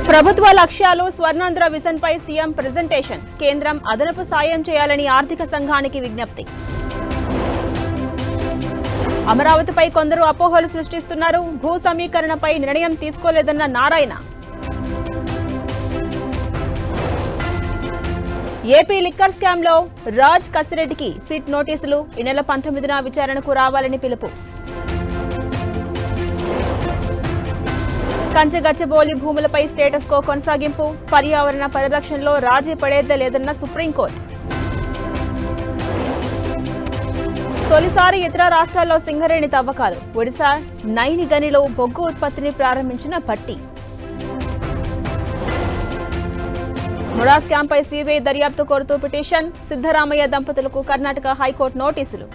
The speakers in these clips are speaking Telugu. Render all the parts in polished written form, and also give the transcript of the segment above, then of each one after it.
ప్రభుత్వ లక్ష్యాలు స్వర్ణాంధ్ర విజన్ పై సీఎం ప్రెజెంటేషన్. కేంద్రం అదనపు సాయం చేయాలని ఆర్థిక సంఘానికి విజ్ఞప్తి. అమరావతిపై కొందరు అపోహలు సృష్టిస్తున్నారు. భూ సమీకరణపై నిర్ణయం తీసుకోలేదన్న నారాయణ. ఏపీ లిక్కర్ స్కామ్ లో రాజ్ కసిరెడ్డికి సిట్ నోటీసులు. ఈ నెల 19న విచారణకు రావాలని పిలుపు. కంచగచ్చబోలి భూములపై స్టేటస్ కో కొనసాగింపు. పర్యావరణ పరిరక్షణలో రాజీ పడేదే లేదన్న సుప్రీంకోర్టు. తొలిసారి ఇతర రాష్ట్రాల్లో సింగరేణి తవ్వకాలు. ఒడిశా నైని గనిలో బొగ్గు ఉత్పత్తిని ప్రారంభించిన భట్టి. ముడా స్కాంపై సీబీఐ దర్యాప్తు కోరుతూ పిటిషన్. సిద్ధరామయ్య దంపతులకు కర్ణాటక హైకోర్టు నోటీసులు.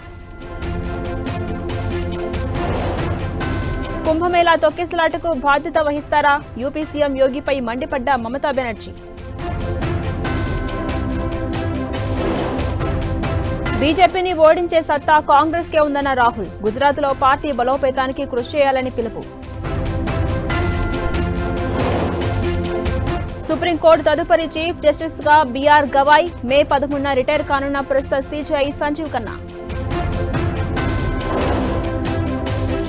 కుంభమేళా తొక్కిసలాటకు బాధ్యత వహిస్తారా? యూపీ సీఎం యోగిపై మండిపడ్డ మమతా బెనర్జీ. బీజేపీని ఓడించే సత్తా కాంగ్రెస్ కే ఉందన్న రాహుల్. గుజరాత్లో పార్టీ బలోపేతానికి కృషి చేయాలని పిలుపు. సుప్రీంకోర్టు తదుపరి చీఫ్ జస్టిస్ గా బీఆర్ గవాయ్. మే 13న రిటైర్ కానున్న ప్రస్తుత సీజీఐ సంజీవ్ ఖన్నా.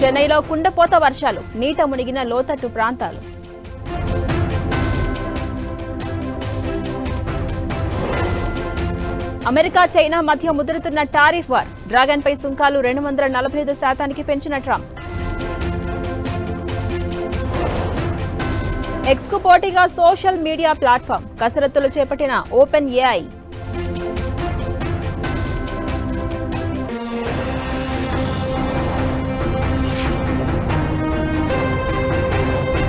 చెన్నైలో కుండపోత వర్షాలు. నీట మునిగిన లోతట్టు ప్రాంతాలు. అమెరికా చైనా మధ్య ముదురుతున్న టారిఫ్ వార్. డ్రాగన్ పై సుంకాలు 245% పెంచిన ట్రంప్. ఎక్స్ కు పోటీగా సోషల్ మీడియా ప్లాట్ఫామ్. కసరత్తులు చేపట్టిన ఓపెన్ ఏఐ.